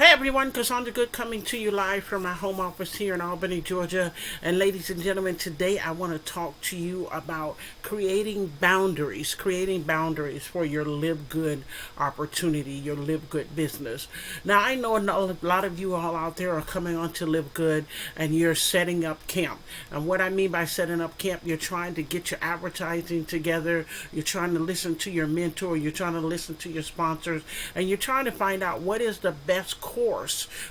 Hey everyone, Cassandra Good coming to you live from my home office here in Albany, Georgia. And ladies and gentlemen, today I want to talk to you about creating boundaries for your Live Good opportunity, your Live Good business. Now, I know a lot of you all out there are coming on to Live Good and you're setting up camp. And what I mean by setting up camp, you're trying to get your advertising together, you're trying to listen to your mentor, you're trying to listen to your sponsors, and you're trying to find out what is the best course.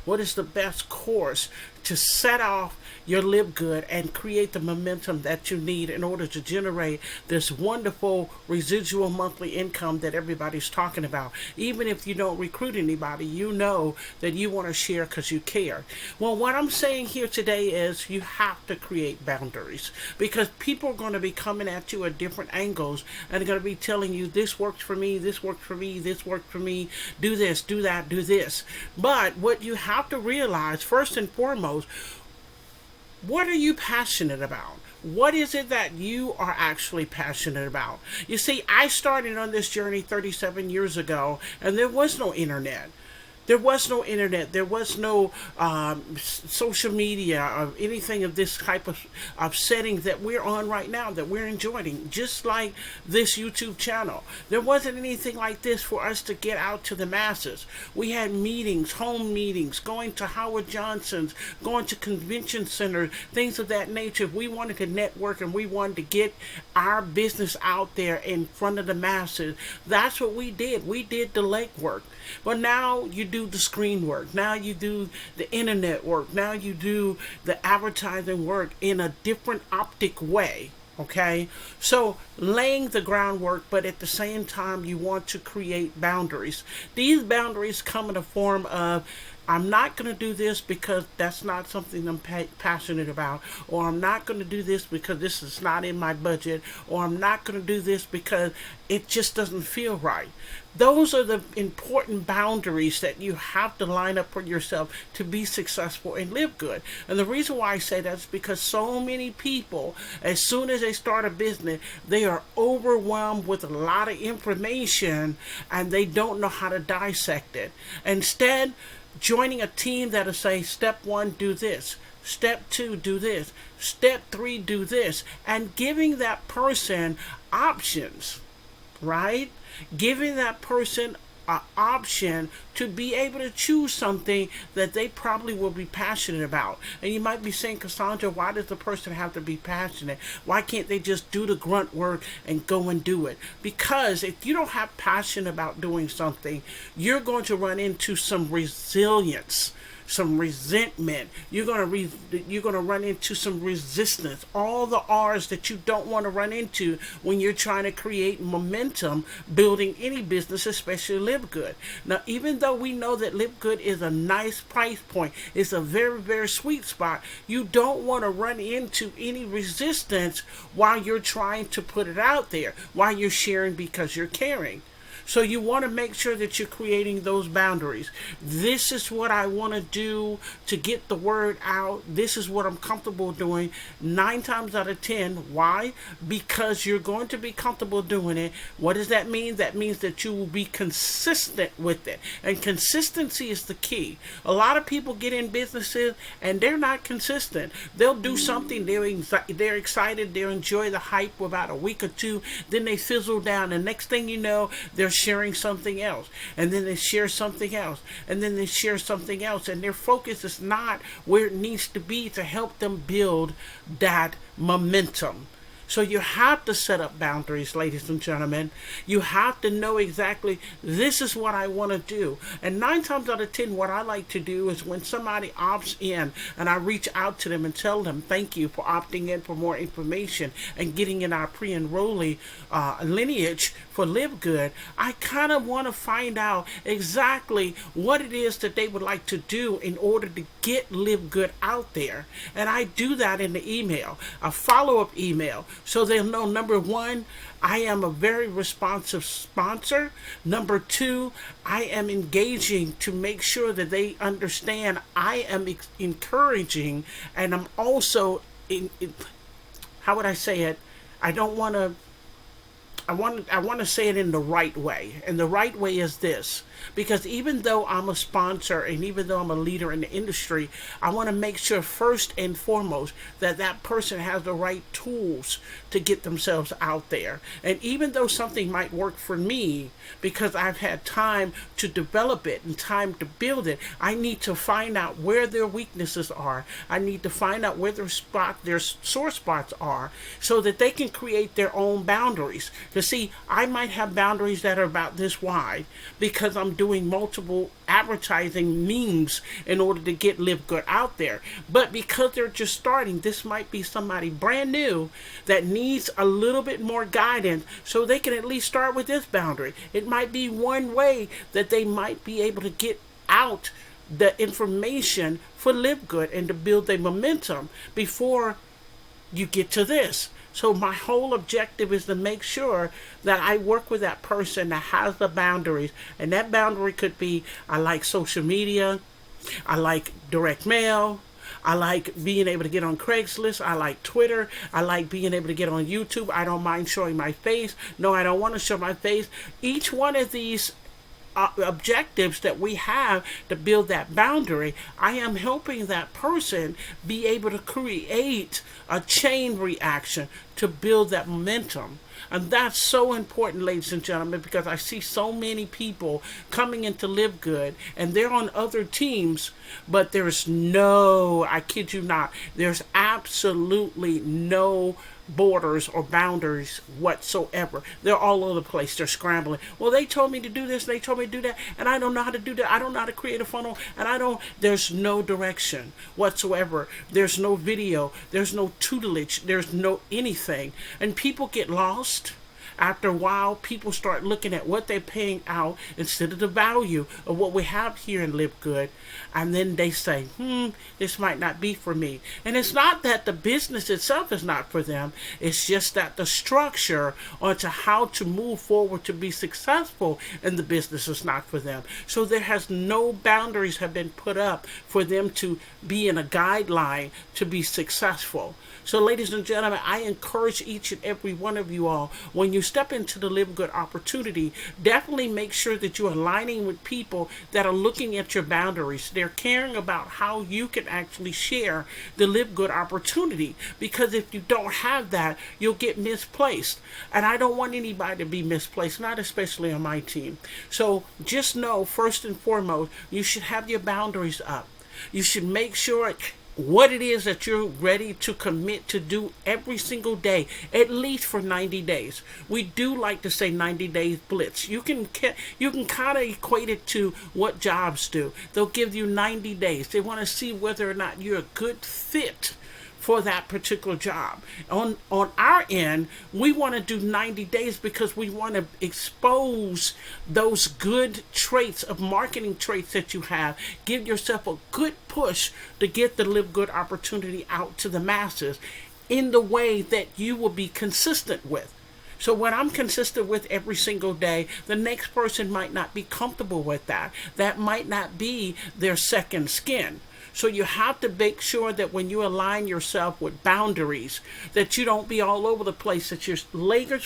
What is the best course to set off your Live Good and create the momentum that you need in order to generate this wonderful residual monthly income that everybody's talking about? Even if you don't recruit anybody, you know that you want to share because you care. Well, what I'm saying here today is you have to create boundaries, because people are going to be coming at you at different angles and they're going to be telling you, this works for me, this works for me, this worked for me, do this, do that, do this. But what you have to realize, first and foremost, what are you passionate about? What is it that you are actually passionate about? You see, I started on this journey 37 years ago, and there was no internet. There was no internet. There was no social media or anything of this type of setting that we're on right now, that we're enjoying, just like this YouTube channel. There wasn't anything like this for us to get out to the masses. We had meetings, home meetings, going to Howard Johnson's, going to convention centers, things of that nature. We wanted to network and we wanted to get our business out there in front of the masses. That's what we did. We did the legwork. But now you do the screen work. Now you do the internet work. Now you do the advertising work in a different optic way. Okay, so laying the groundwork, but at the same time you want to create boundaries. These boundaries come in the form of, I'm not going to do this because that's not something I'm passionate about, or I'm not going to do this because this is not in my budget, or I'm not going to do this because it just doesn't feel right. Those are the important boundaries that you have to line up for yourself to be successful and live good. And the reason why I say that is because so many people, as soon as they start a business, they are overwhelmed with a lot of information and they don't know how to dissect it. Instead, joining a team that'll say, step 1, do this. Step 2, do this. Step 3, do this. And giving that person options, right? Giving that person an option to be able to choose something that they probably will be passionate about. And you might be saying, Cassandra, why does the person have to be passionate? Why can't they just do the grunt work and go and do it? Because if you don't have passion about doing something, you're going to run into some resilience, some resentment. You're gonna run into some resistance. All the R's that you don't want to run into when you're trying to create momentum building any business, especially Live Good. Now, even though we know that Live Good is a nice price point, it's a very, very sweet spot, you don't want to run into any resistance while you're trying to put it out there, while you're sharing because you're caring. So you want to make sure that you're creating those boundaries. This is what I want to do to get the word out. This is what I'm comfortable doing. 9 times out of 10. Why? Because you're going to be comfortable doing it. What does that mean? That means that you will be consistent with it. And consistency is the key. A lot of people get in businesses and they're not consistent. They'll do something, they're excited, they enjoy the hype for about a week or two, then they fizzle down. The next thing you know, they're sharing something else, and then they share something else, and then they share something else, and their focus is not where it needs to be to help them build that momentum. So you have to set up boundaries, ladies and gentlemen. You have to know exactly, this is what I want to do. And 9 times out of 10, what I like to do is when somebody opts in and I reach out to them and tell them, thank you for opting in for more information and getting in our pre-enrollee lineage for Live Good, I kind of want to find out exactly what it is that they would like to do in order to get Live Good out there. And I do that in the email, a follow-up email. So they'll know, number 1, I am a very responsive sponsor. Number 2, I am engaging to make sure that they understand I am encouraging, and I'm also, how would I say it? I want to say it in the right way. And the right way is this. Because even though I'm a sponsor and even though I'm a leader in the industry, I want to make sure first and foremost that that person has the right tools to get themselves out there. And even though something might work for me because I've had time to develop it and time to build it, I need to find out where their weaknesses are. I need to find out where their sore spots are so that they can create their own boundaries. To see, I might have boundaries that are about this wide because I'm doing multiple advertising means in order to get LiveGood out there. But because they're just starting, this might be somebody brand new that needs a little bit more guidance so they can at least start with this boundary. It might be one way that they might be able to get out the information for LiveGood and to build their momentum before you get to this. So my whole objective is to make sure that I work with that person that has the boundaries. And that boundary could be, I like social media, I like direct mail, I like being able to get on Craigslist, I like Twitter, I like being able to get on YouTube. I don't mind showing my face. No, I don't want to show my face. Each one of these objectives that we have to build that boundary, I am helping that person be able to create a chain reaction to build that momentum. And that's so important, ladies and gentlemen, because I see so many people coming into LiveGood and they're on other teams, but there's no, I kid you not, there's absolutely no borders or boundaries whatsoever. They're all over the place. They're scrambling. Well, they told me to do this, they told me to do that, and I don't know how to do that. I don't know how to create a funnel, and there's no direction whatsoever. There's no video. There's no tutelage. There's no anything. And people get lost. After a while, people start looking at what they're paying out instead of the value of what we have here in LiveGood. And then they say, this might not be for me. And it's not that the business itself is not for them. It's just that the structure onto how to move forward to be successful in the business is not for them. So there has no boundaries have been put up for them to be in a guideline to be successful. So ladies and gentlemen, I encourage each and every one of you all, when you step into the LiveGood opportunity, definitely make sure that you're aligning with people that are looking at your boundaries. They're caring about how you can actually share the LiveGood opportunity. Because if you don't have that, you'll get misplaced. And I don't want anybody to be misplaced, not especially on my team. So just know, first and foremost, you should have your boundaries up. You should make sure what it is that you're ready to commit to do every single day, at least for 90 days. We do like to say 90 days blitz. You can kind of equate it to what jobs do. They'll give you 90 days. They want to see whether or not you're a good fit for that particular job. On our end, we want to do 90 days because we want to expose those good traits of marketing traits that you have. Give yourself a good push to get the LiveGood opportunity out to the masses in the way that you will be consistent with. So when I'm consistent with every single day, the next person might not be comfortable with that. That might not be their second skin. So you have to make sure that when you align yourself with boundaries, that you don't be all over the place, that you're laser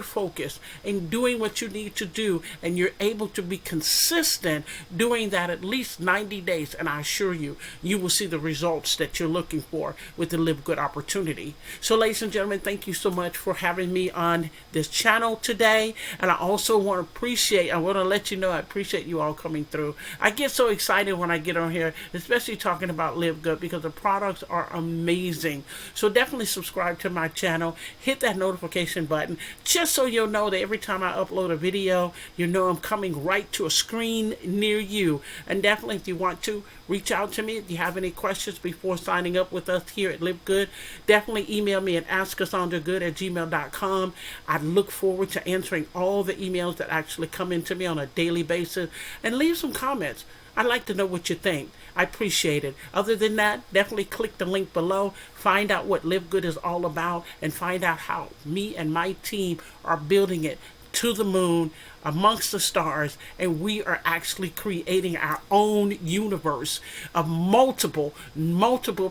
focused in doing what you need to do, and you're able to be consistent doing that at least 90 days. And I assure you, you will see the results that you're looking for with the LiveGood opportunity. So ladies and gentlemen, thank you so much for having me on this channel today. And I also want to let you know I appreciate you all coming through. I get so excited when I get on here, especially talking about LiveGood, because the products are amazing. So definitely subscribe to my channel, hit that notification button, just so you'll know that every time I upload a video, you know I'm coming right to a screen near you. And definitely, if you want to, reach out to me if you have any questions before signing up with us here at LiveGood. Definitely email me at askcassandragoode@gmail.com. I look forward to answering all the emails that actually come into me on a daily basis, and leave some comments. I'd like to know what you think. I appreciate it. Other than that, definitely click the link below. Find out what LiveGood is all about, and find out how me and my team are building it to the moon, amongst the stars, and we are actually creating our own universe of multiple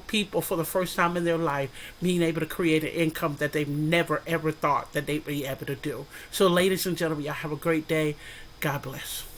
people for the first time in their life being able to create an income that they've never ever thought that they'd be able to do. So ladies and gentlemen, y'all have a great day. God bless.